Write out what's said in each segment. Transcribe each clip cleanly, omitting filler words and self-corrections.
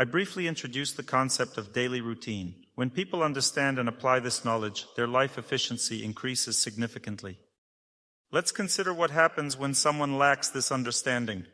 I briefly introduced the concept of daily routine. When people understand and apply this knowledge, their life efficiency increases significantly. Let's consider what happens when someone lacks this understanding.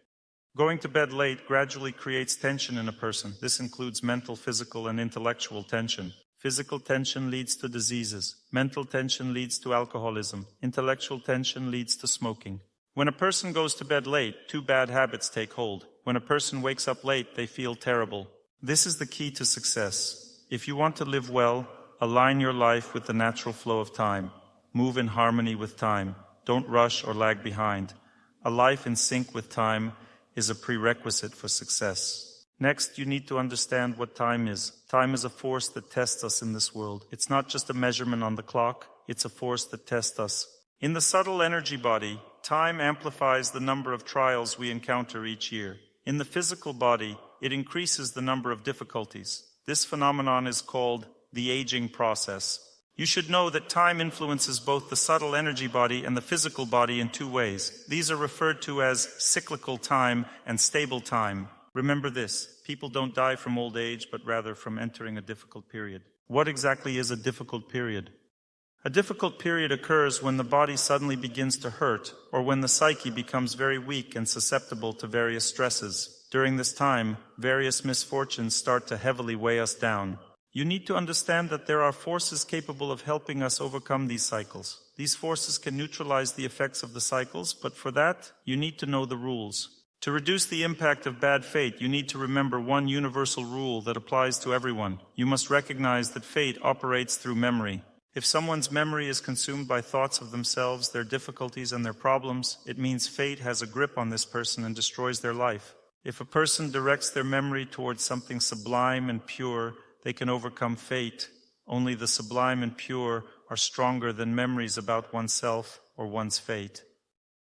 Going to bed late gradually creates tension in a person. This includes mental, physical, and intellectual tension. Physical tension leads to diseases. Mental tension leads to alcoholism. Intellectual tension leads to smoking. When a person goes to bed late, two bad habits take hold. When a person wakes up late, they feel terrible. This is the key to success. If you want to live well, align your life with the natural flow of time. Move in harmony with time. Don't rush or lag behind. A life in sync with time is a prerequisite for success. Next, you need to understand what time is. Time is a force that tests us in this world. It's not just a measurement on the clock, it's a force that tests us. In the subtle energy body, time amplifies the number of trials we encounter each year. In the physical body, it increases the number of difficulties. This phenomenon is called the aging process. You should know that time influences both the subtle energy body and the physical body in two ways. These are referred to as cyclical time and stable time. Remember this, people don't die from old age, but rather from entering a difficult period. What exactly is a difficult period? A difficult period occurs when the body suddenly begins to hurt, or when the psyche becomes very weak and susceptible to various stresses. During this time, various misfortunes start to heavily weigh us down. You need to understand that there are forces capable of helping us overcome these cycles. These forces can neutralize the effects of the cycles, but for that, you need to know the rules. To reduce the impact of bad fate, you need to remember one universal rule that applies to everyone. You must recognize that fate operates through memory. If someone's memory is consumed by thoughts of themselves, their difficulties, and their problems, it means fate has a grip on this person and destroys their life. If a person directs their memory towards something sublime and pure, they can overcome fate. Only the sublime and pure are stronger than memories about oneself or one's fate.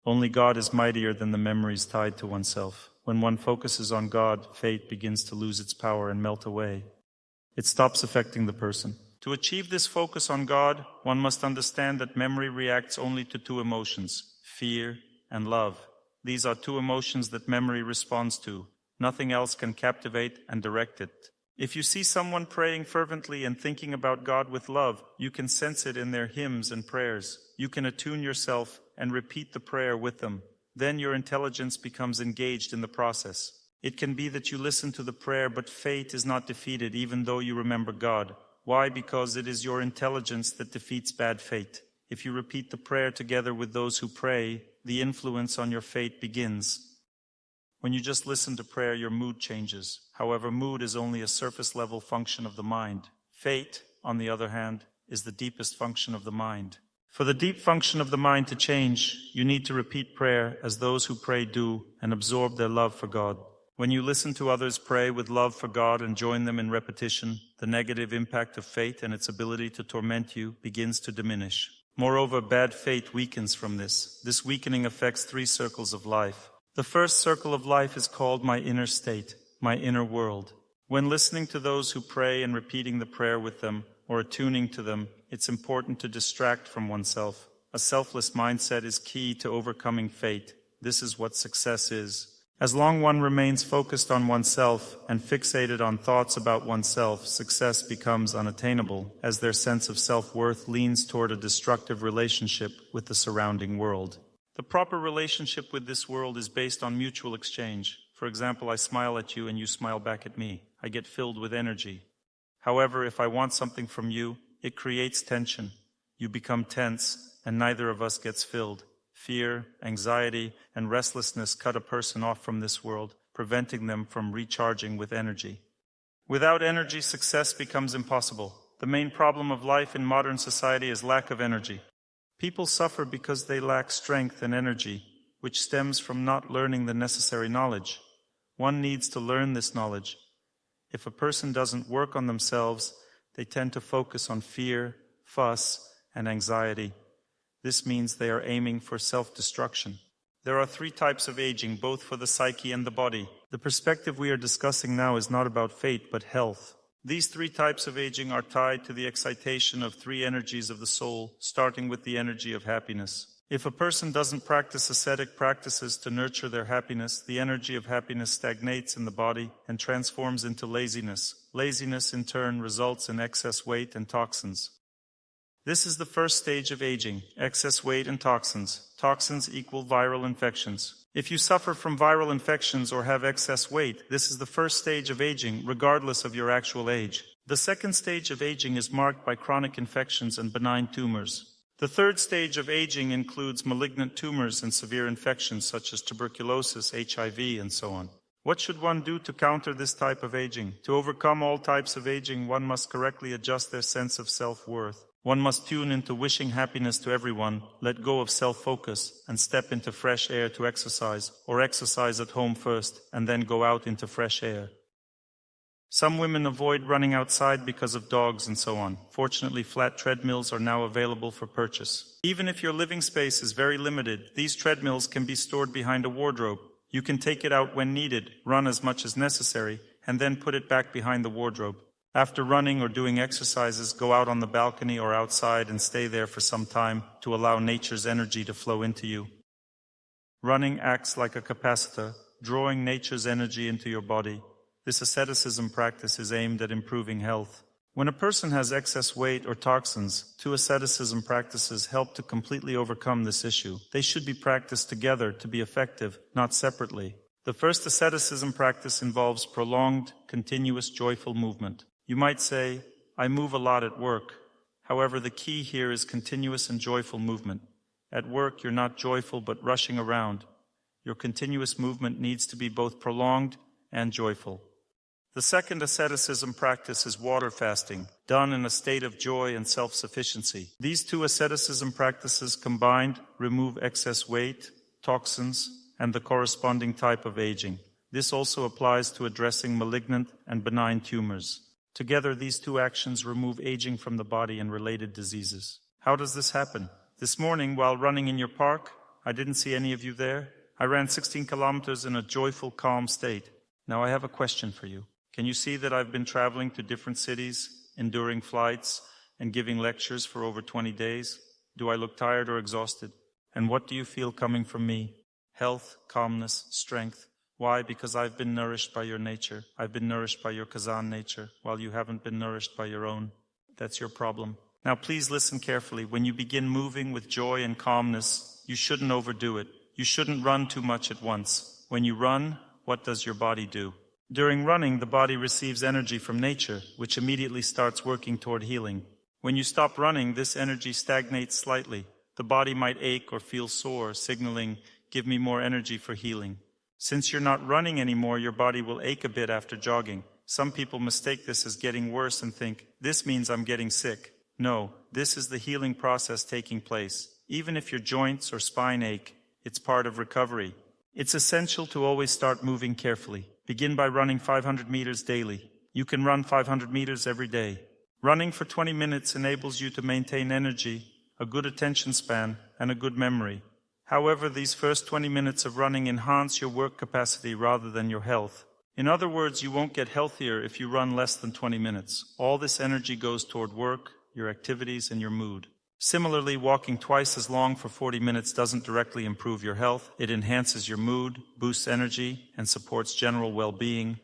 Only God is mightier than the memories tied to oneself. When one focuses on God, fate begins to lose its power and melt away. It stops affecting the person. To achieve this focus on God, one must understand that memory reacts only to two emotions, fear and love. These are two emotions that memory responds to. Nothing else can captivate and direct it. If you see someone praying fervently and thinking about God with love, you can sense it in their hymns and prayers. You can attune yourself and repeat the prayer with them. Then your intelligence becomes engaged in the process. It can be that you listen to the prayer, but fate is not defeated even though you remember God. Why? Because it is your intelligence that defeats bad fate. If you repeat the prayer together with those who pray, the influence on your fate begins. When you just listen to prayer, your mood changes. However, mood is only a surface-level function of the mind. Fate, on the other hand, is the deepest function of the mind. For the deep function of the mind to change, you need to repeat prayer as those who pray do and absorb their love for God. When you listen to others pray with love for God and join them in repetition, the negative impact of fate and its ability to torment you begins to diminish. Moreover, bad fate weakens from this. This weakening affects 3 circles of life. The first circle of life is called my inner state, my inner world. When listening to those who pray and repeating the prayer with them, or attuning to them, it's important to distract from oneself. A selfless mindset is key to overcoming fate. This is what success is. As long one remains focused on oneself and fixated on thoughts about oneself, success becomes unattainable, as their sense of self-worth leans toward a destructive relationship with the surrounding world. The proper relationship with this world is based on mutual exchange. For example, I smile at you and you smile back at me. I get filled with energy. However, if I want something from you, it creates tension. You become tense, and neither of us gets filled. Fear, anxiety, and restlessness cut a person off from this world, preventing them from recharging with energy. Without energy, success becomes impossible. The main problem of life in modern society is lack of energy. People suffer because they lack strength and energy, which stems from not learning the necessary knowledge. One needs to learn this knowledge. If a person doesn't work on themselves, they tend to focus on fear, fuss, and anxiety. This means they are aiming for self-destruction. There are 3 types of aging, both for the psyche and the body. The perspective we are discussing now is not about fate, but health. These 3 types of aging are tied to the excitation of 3 energies of the soul, starting with the energy of happiness. If a person doesn't practice ascetic practices to nurture their happiness, the energy of happiness stagnates in the body and transforms into laziness. Laziness, in turn, results in excess weight and toxins. This is the first stage of aging: excess weight and toxins. Toxins equal viral infections. If you suffer from viral infections or have excess weight, this is the first stage of aging, regardless of your actual age. The second stage of aging is marked by chronic infections and benign tumors. The third stage of aging includes malignant tumors and severe infections such as tuberculosis, HIV, and so on. What should one do to counter this type of aging? To overcome all types of aging, one must correctly adjust their sense of self-worth. One must tune into wishing happiness to everyone, let go of self-focus, and step into fresh air to exercise, or exercise at home first, and then go out into fresh air. Some women avoid running outside because of dogs and so on. Fortunately, flat treadmills are now available for purchase. Even if your living space is very limited, these treadmills can be stored behind a wardrobe. You can take it out when needed, run as much as necessary, and then put it back behind the wardrobe. After running or doing exercises, go out on the balcony or outside and stay there for some time to allow nature's energy to flow into you. Running acts like a capacitor, drawing nature's energy into your body. This asceticism practice is aimed at improving health. When a person has excess weight or toxins, two asceticism practices help to completely overcome this issue. They should be practiced together to be effective, not separately. The first asceticism practice involves prolonged, continuous, joyful movement. You might say, I move a lot at work. However, the key here is continuous and joyful movement. At work, you're not joyful but rushing around. Your continuous movement needs to be both prolonged and joyful. The second asceticism practice is water fasting, done in a state of joy and self-sufficiency. These two asceticism practices combined remove excess weight, toxins, and the corresponding type of aging. This also applies to addressing malignant and benign tumors. Together, these two actions remove aging from the body and related diseases. How does this happen? This morning, while running in your park, I didn't see any of you there. I ran 16 kilometers in a joyful, calm state. Now I have a question for you. Can you see that I've been traveling to different cities, enduring flights, and giving lectures for over 20 days? Do I look tired or exhausted? And what do you feel coming from me? Health, calmness, strength. Why? Because I've been nourished by your nature. I've been nourished by your Kazan nature, while you haven't been nourished by your own. That's your problem. Now please listen carefully. When you begin moving with joy and calmness, you shouldn't overdo it. You shouldn't run too much at once. When you run, what does your body do? During running, the body receives energy from nature, which immediately starts working toward healing. When you stop running, this energy stagnates slightly. The body might ache or feel sore, signaling, give me more energy for healing. Since you're not running anymore, your body will ache a bit after jogging. Some people mistake this as getting worse and think, this means I'm getting sick. No, this is the healing process taking place. Even if your joints or spine ache, it's part of recovery. It's essential to always start moving carefully. Begin by running 500 meters daily. You can run 500 meters every day. Running for 20 minutes enables you to maintain energy, a good attention span, and a good memory. However, these first 20 minutes of running enhance your work capacity rather than your health. In other words, you won't get healthier if you run less than 20 minutes. All this energy goes toward work, your activities, and your mood. Similarly, walking twice as long for 40 minutes doesn't directly improve your health. It enhances your mood, boosts energy, and supports general well-being.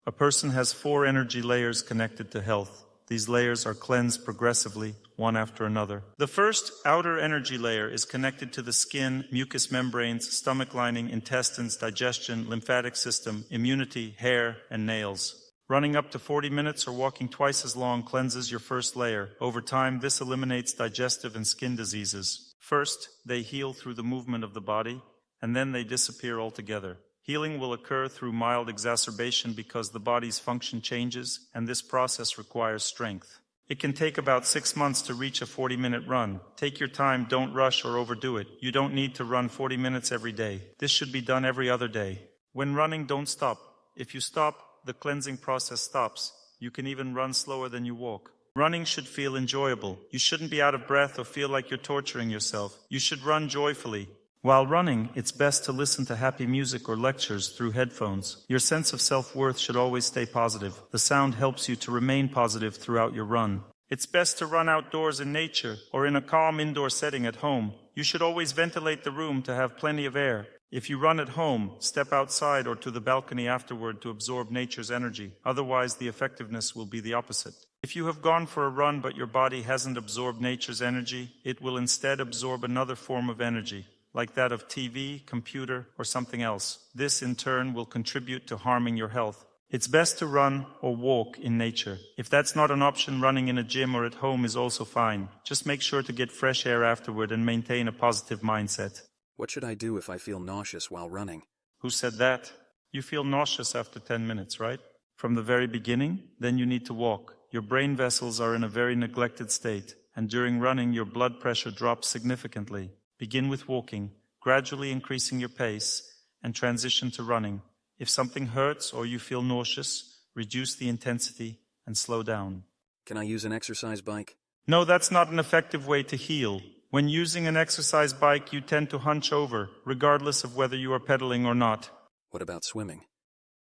A person has 4 energy layers connected to health. These layers are cleansed progressively, one after another. The first, outer energy layer, is connected to the skin, mucous membranes, stomach lining, intestines, digestion, lymphatic system, immunity, hair, and nails. Running up to 40 minutes or walking twice as long cleanses your first layer. Over time, this eliminates digestive and skin diseases. First, they heal through the movement of the body, and then they disappear altogether. Healing will occur through mild exacerbation because the body's function changes, and this process requires strength. It can take about 6 months to reach a 40-minute run. Take your time, don't rush or overdo it. You don't need to run 40 minutes every day. This should be done every other day. When running, don't stop. If you stop, the cleansing process stops. You can even run slower than you walk. Running should feel enjoyable. You shouldn't be out of breath or feel like you're torturing yourself. You should run joyfully. While running, it's best to listen to happy music or lectures through headphones. Your sense of self-worth should always stay positive. The sound helps you to remain positive throughout your run. It's best to run outdoors in nature or in a calm indoor setting at home. You should always ventilate the room to have plenty of air. If you run at home, step outside or to the balcony afterward to absorb nature's energy. Otherwise, the effectiveness will be the opposite. If you have gone for a run but your body hasn't absorbed nature's energy, it will instead absorb another form of energy, like that of TV, computer, or something else. This, in turn, will contribute to harming your health. It's best to run or walk in nature. If that's not an option, running in a gym or at home is also fine. Just make sure to get fresh air afterward and maintain a positive mindset. What should I do if I feel nauseous while running? Who said that? You feel nauseous after 10 minutes, right? From the very beginning? Then you need to walk. Your brain vessels are in a very neglected state, and during running your blood pressure drops significantly. Begin with walking, gradually increasing your pace, and transition to running. If something hurts or you feel nauseous, reduce the intensity and slow down. Can I use an exercise bike? No, that's not an effective way to heal. When using an exercise bike, you tend to hunch over, regardless of whether you are pedaling or not. What about swimming?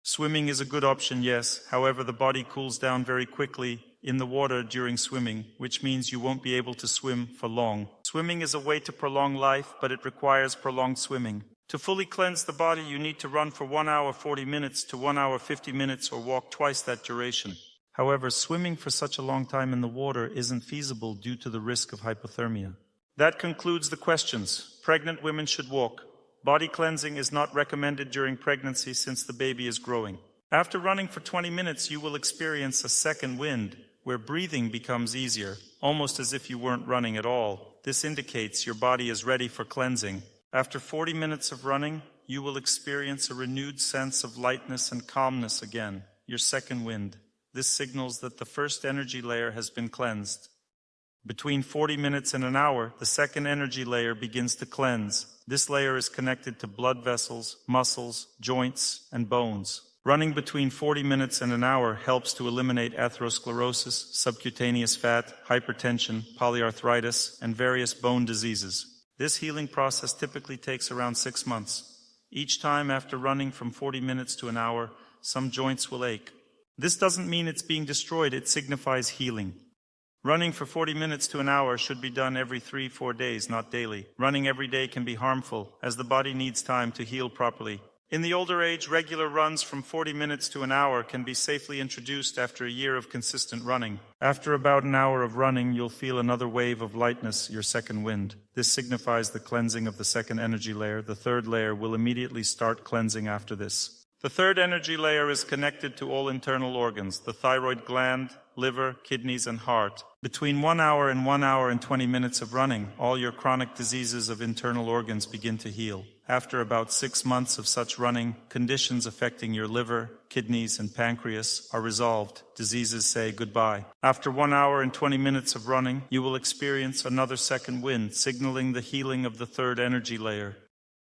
Swimming is a good option, yes. However, the body cools down very quickly in the water during swimming, which means you won't be able to swim for long. Swimming is a way to prolong life, but it requires prolonged swimming. To fully cleanse the body, you need to run for 1 hour 40 minutes to 1 hour 50 minutes or walk twice that duration. However, swimming for such a long time in the water isn't feasible due to the risk of hypothermia. That concludes the questions. Pregnant women should walk. Body cleansing is not recommended during pregnancy since the baby is growing. After running for 20 minutes, you will experience a second wind, where breathing becomes easier, almost as if you weren't running at all. This indicates your body is ready for cleansing. After 40 minutes of running, you will experience a renewed sense of lightness and calmness again, your second wind. This signals that the first energy layer has been cleansed. Between 40 minutes and an hour, the second energy layer begins to cleanse. This layer is connected to blood vessels, muscles, joints, and bones. Running between 40 minutes and an hour helps to eliminate atherosclerosis, subcutaneous fat, hypertension, polyarthritis, and various bone diseases. This healing process typically takes around 6 months. Each time after running from 40 minutes to an hour, some joints will ache. This doesn't mean it's being destroyed, it signifies healing. Running for 40 minutes to an hour should be done every 3-4 days, not daily. Running every day can be harmful, as the body needs time to heal properly. In the older age, regular runs from 40 minutes to an hour can be safely introduced after a year of consistent running. After about an hour of running, you'll feel another wave of lightness, your second wind. This signifies the cleansing of the second energy layer. The third layer will immediately start cleansing after this. The third energy layer is connected to all internal organs, the thyroid gland, liver, kidneys, and heart. Between 1 hour and 1 hour and 20 minutes of running, all your chronic diseases of internal organs begin to heal. After about 6 months of such running, conditions affecting your liver, kidneys, and pancreas are resolved. Diseases say goodbye. After 1 hour and 20 minutes of running, you will experience another second wind, signaling the healing of the third energy layer.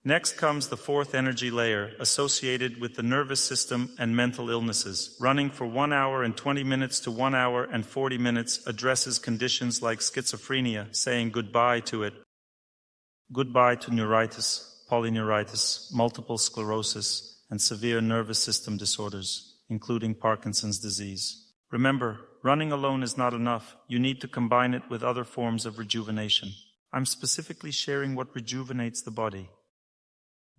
Next comes the fourth energy layer, associated with the nervous system and mental illnesses. Running for 1 hour and 20 minutes to 1 hour and 40 minutes addresses conditions like schizophrenia, saying goodbye to it. Goodbye to neuritis, polyneuritis, multiple sclerosis, and severe nervous system disorders, including Parkinson's disease. Remember, running alone is not enough. You need to combine it with other forms of rejuvenation. I'm specifically sharing what rejuvenates the body.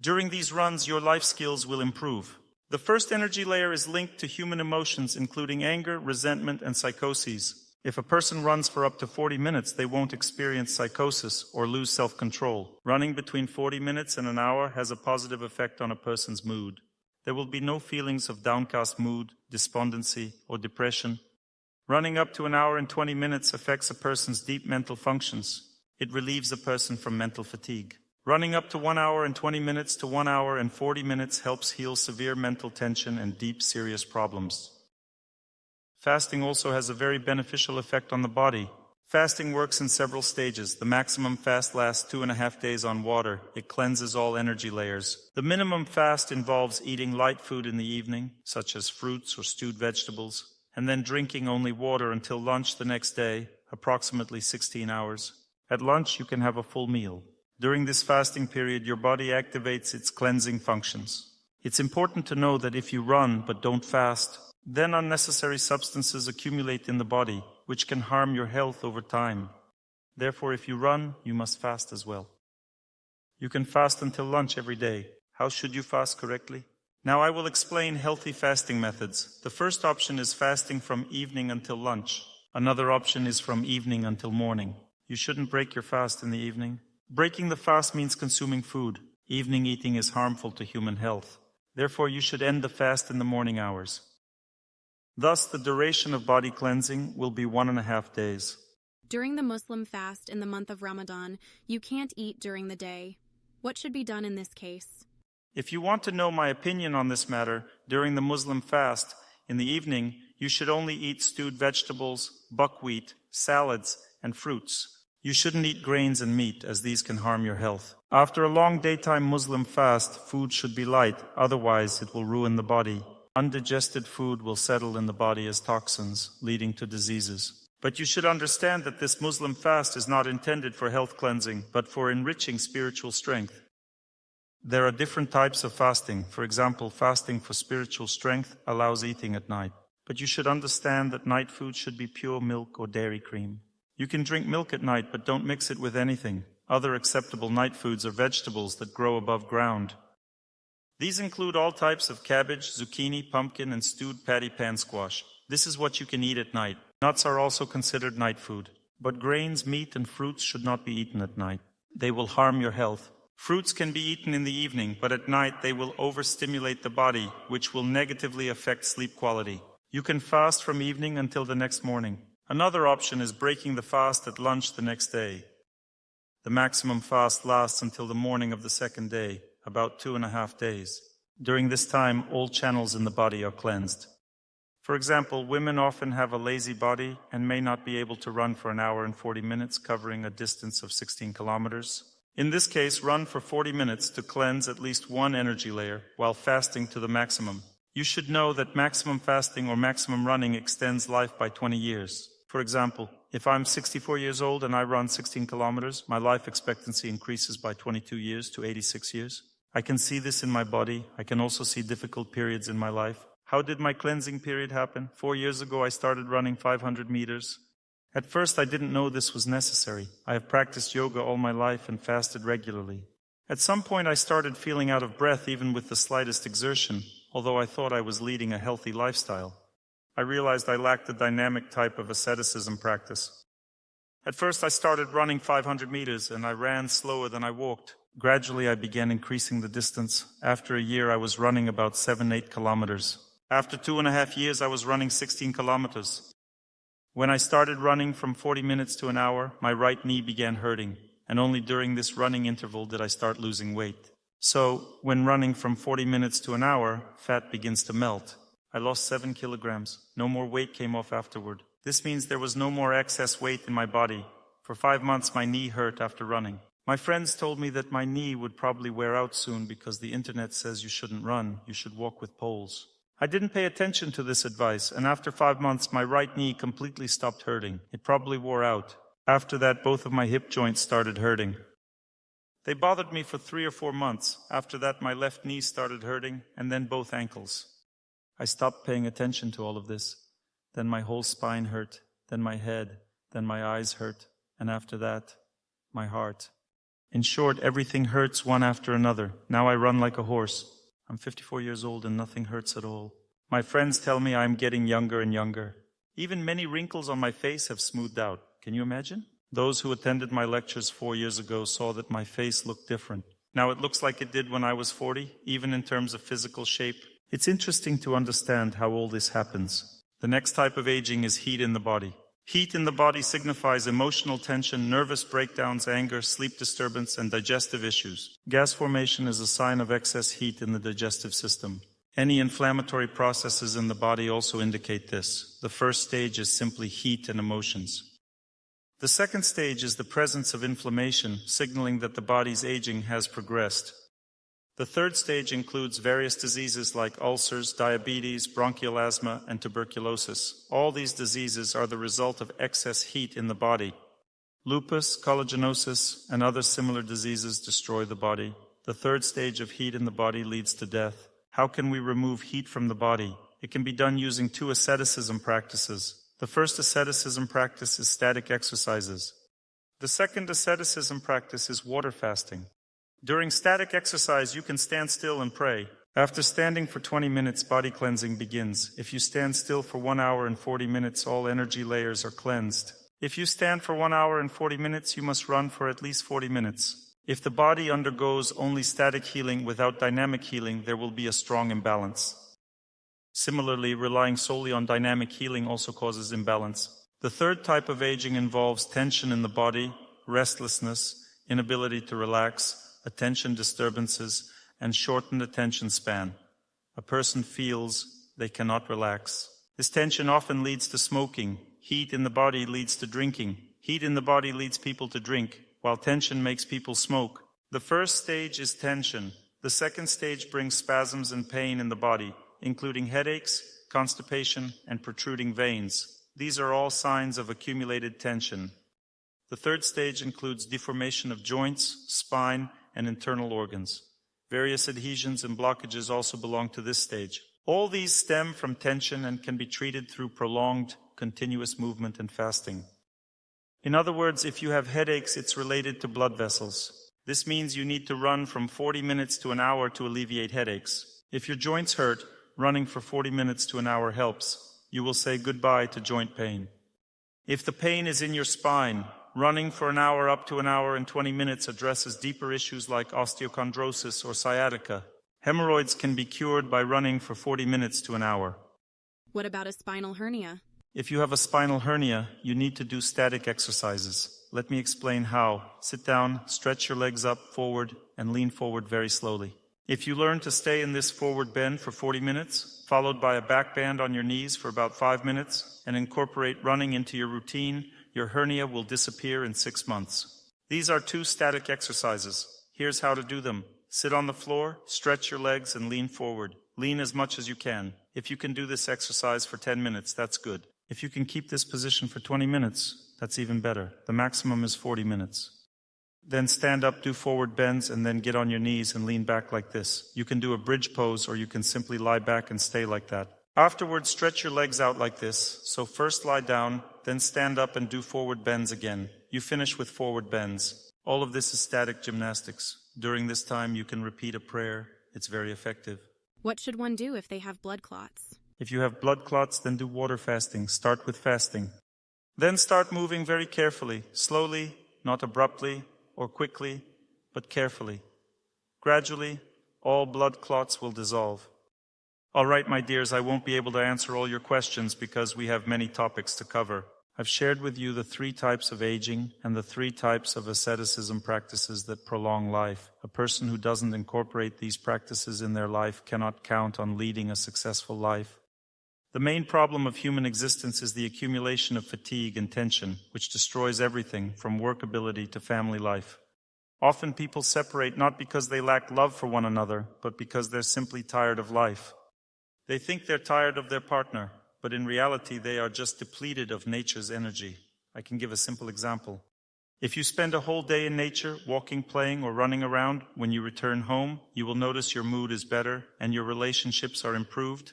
During these runs, your life skills will improve. The first energy layer is linked to human emotions, including anger, resentment, and psychoses. If a person runs for up to 40 minutes, they won't experience psychosis or lose self-control. Running between 40 minutes and an hour has a positive effect on a person's mood. There will be no feelings of downcast mood, despondency, or depression. Running up to an hour and 20 minutes affects a person's deep mental functions. It relieves a person from mental fatigue. Running up to 1 hour and 20 minutes to 1 hour and 40 minutes helps heal severe mental tension and deep, serious problems. Fasting also has a very beneficial effect on the body. Fasting works in several stages. The maximum fast lasts 2.5 days on water. It cleanses all energy layers. The minimum fast involves eating light food in the evening, such as fruits or stewed vegetables, and then drinking only water until lunch the next day, approximately 16 hours. At lunch, you can have a full meal. During this fasting period, your body activates its cleansing functions. It's important to know that if you run but don't fast, then unnecessary substances accumulate in the body, which can harm your health over time. Therefore, if you run, you must fast as well. You can fast until lunch every day. How should you fast correctly? Now I will explain healthy fasting methods. The first option is fasting from evening until lunch. Another option is from evening until morning. You shouldn't break your fast in the evening. Breaking the fast means consuming food. Evening eating is harmful to human health. Therefore, you should end the fast in the morning hours. Thus, the duration of body cleansing will be 1.5 days. During the Muslim fast in the month of Ramadan, you can't eat during the day. What should be done in this case? If you want to know my opinion on this matter, during the Muslim fast, in the evening, you should only eat stewed vegetables, buckwheat, salads, and fruits. You shouldn't eat grains and meat, as these can harm your health. After a long daytime Muslim fast, food should be light, otherwise it will ruin the body. Undigested food will settle in the body as toxins, leading to diseases. But you should understand that this Muslim fast is not intended for health cleansing, but for enriching spiritual strength. There are different types of fasting. For example, fasting for spiritual strength allows eating at night. But you should understand that night food should be pure milk or dairy cream. You can drink milk at night, but don't mix it with anything. Other acceptable night foods are vegetables that grow above ground. These include all types of cabbage, zucchini, pumpkin, and stewed patty pan squash. This is what you can eat at night. Nuts are also considered night food. But grains, meat, and fruits should not be eaten at night. They will harm your health. Fruits can be eaten in the evening, but at night they will overstimulate the body, which will negatively affect sleep quality. You can fast from evening until the next morning. Another option is breaking the fast at lunch the next day. The maximum fast lasts until the morning of the second day, about 2.5 days. During this time, all channels in the body are cleansed. For example, women often have a lazy body and may not be able to run for 1 hour and 40 minutes, covering a distance of 16 kilometers. In this case, run for 40 minutes to cleanse at least one energy layer while fasting to the maximum. You should know that maximum fasting or maximum running extends life by 20 years. For example, if I'm 64 years old and I run 16 kilometers, my life expectancy increases by 22 years to 86 years. I can see this in my body. I can also see difficult periods in my life. How did my cleansing period happen? 4 years ago, I started running 500 meters. At first, I didn't know this was necessary. I have practiced yoga all my life and fasted regularly. At some point, I started feeling out of breath even with the slightest exertion, although I thought I was leading a healthy lifestyle. I realized I lacked the dynamic type of asceticism practice. At first, I started running 500 meters, and I ran slower than I walked. Gradually, I began increasing the distance. After a year, I was running about 7-8 kilometers. After 2.5 years, I was running 16 kilometers. When I started running from 40 minutes to 1 hour, my right knee began hurting, and only during this running interval did I start losing weight. So, when running from 40 minutes to 1 hour, fat begins to melt. I lost 7 kilograms. No more weight came off afterward. This means there was no more excess weight in my body. For 5 months, my knee hurt after running. My friends told me that my knee would probably wear out soon because the internet says you shouldn't run, you should walk with poles. I didn't pay attention to this advice, and after 5 months, my right knee completely stopped hurting. It probably wore out. After that, both of my hip joints started hurting. They bothered me for 3 or 4 months. After that, my left knee started hurting, and then both ankles. I stopped paying attention to all of this. Then my whole spine hurt, then my head, then my eyes hurt, and after that, my heart. In short, everything hurts one after another. Now I run like a horse. I'm 54 years old and nothing hurts at all. My friends tell me I'm getting younger and younger. Even many wrinkles on my face have smoothed out. Can you imagine? Those who attended my lectures 4 years ago saw that my face looked different. Now it looks like it did when I was 40, even in terms of physical shape. It's interesting to understand how all this happens. The next type of aging is heat in the body. Heat in the body signifies emotional tension, nervous breakdowns, anger, sleep disturbance, and digestive issues. Gas formation is a sign of excess heat in the digestive system. Any inflammatory processes in the body also indicate this. The first stage is simply heat and emotions. The second stage is the presence of inflammation, signaling that the body's aging has progressed. The third stage includes various diseases like ulcers, diabetes, bronchial asthma, and tuberculosis. All these diseases are the result of excess heat in the body. Lupus, collagenoses, and other similar diseases destroy the body. The third stage of heat in the body leads to death. How can we remove heat from the body? It can be done using 2 asceticism practices. The first asceticism practice is static exercises. The second asceticism practice is water fasting. During static exercise, you can stand still and pray. After standing for 20 minutes, body cleansing begins. If you stand still for 1 hour and 40 minutes, all energy layers are cleansed. If you stand for 1 hour and 40 minutes, you must run for at least 40 minutes. If the body undergoes only static healing without dynamic healing, there will be a strong imbalance. Similarly, relying solely on dynamic healing also causes imbalance. The third type of aging involves tension in the body, restlessness, inability to relax, attention disturbances, and shortened attention span. A person feels they cannot relax. This tension often leads to smoking. Heat in the body leads to drinking. Heat in the body leads people to drink, while tension makes people smoke. The first stage is tension. The second stage brings spasms and pain in the body, including headaches, constipation, and protruding veins. These are all signs of accumulated tension. The third stage includes deformation of joints, spine, and internal organs. Various adhesions and blockages also belong to this stage. All these stem from tension and can be treated through prolonged, continuous movement and fasting. In other words, if you have headaches, it's related to blood vessels. This means you need to run from 40 minutes to an hour to alleviate headaches. If your joints hurt, running for 40 minutes to an hour helps. You will say goodbye to joint pain. If the pain is in your spine, running for an hour up to an hour and 20 minutes addresses deeper issues like osteochondrosis or sciatica. Hemorrhoids can be cured by running for 40 minutes to an hour. What about a spinal hernia? If you have a spinal hernia, you need to do static exercises. Let me explain how. Sit down, stretch your legs up, forward, and lean forward very slowly. If you learn to stay in this forward bend for 40 minutes, followed by a back bend on your knees for about 5 minutes, and incorporate running into your routine, your hernia will disappear in 6 months. These are 2 static exercises. Here's how to do them. Sit on the floor, stretch your legs, and lean forward. Lean as much as you can. If you can do this exercise for 10 minutes, that's good. If you can keep this position for 20 minutes, that's even better. The maximum is 40 minutes. Then stand up, do forward bends, and then get on your knees and lean back like this. You can do a bridge pose, or you can simply lie back and stay like that. Afterwards, stretch your legs out like this. So first lie down, then stand up and do forward bends again. You finish with forward bends. All of this is static gymnastics. During this time, you can repeat a prayer. It's very effective. What should one do if they have blood clots? If you have blood clots, then do water fasting. Start with fasting. Then start moving very carefully, slowly, not abruptly or quickly, but carefully. Gradually, all blood clots will dissolve. All right, my dears, I won't be able to answer all your questions because we have many topics to cover. I've shared with you the 3 types of aging and the 3 types of asceticism practices that prolong life. A person who doesn't incorporate these practices in their life cannot count on leading a successful life. The main problem of human existence is the accumulation of fatigue and tension, which destroys everything from workability to family life. Often people separate not because they lack love for one another, but because they're simply tired of life. They think they're tired of their partner, but in reality they are just depleted of nature's energy. I can give a simple example. If you spend a whole day in nature, walking, playing, or running around, when you return home, you will notice your mood is better and your relationships are improved.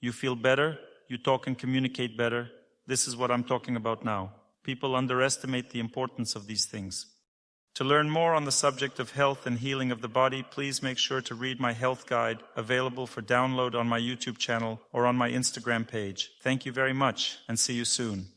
You feel better, you talk and communicate better. This is what I'm talking about now. People underestimate the importance of these things. To learn more on the subject of health and healing of the body, please make sure to read my health guide, available for download on my YouTube channel or on my Instagram page. Thank you very much, and see you soon.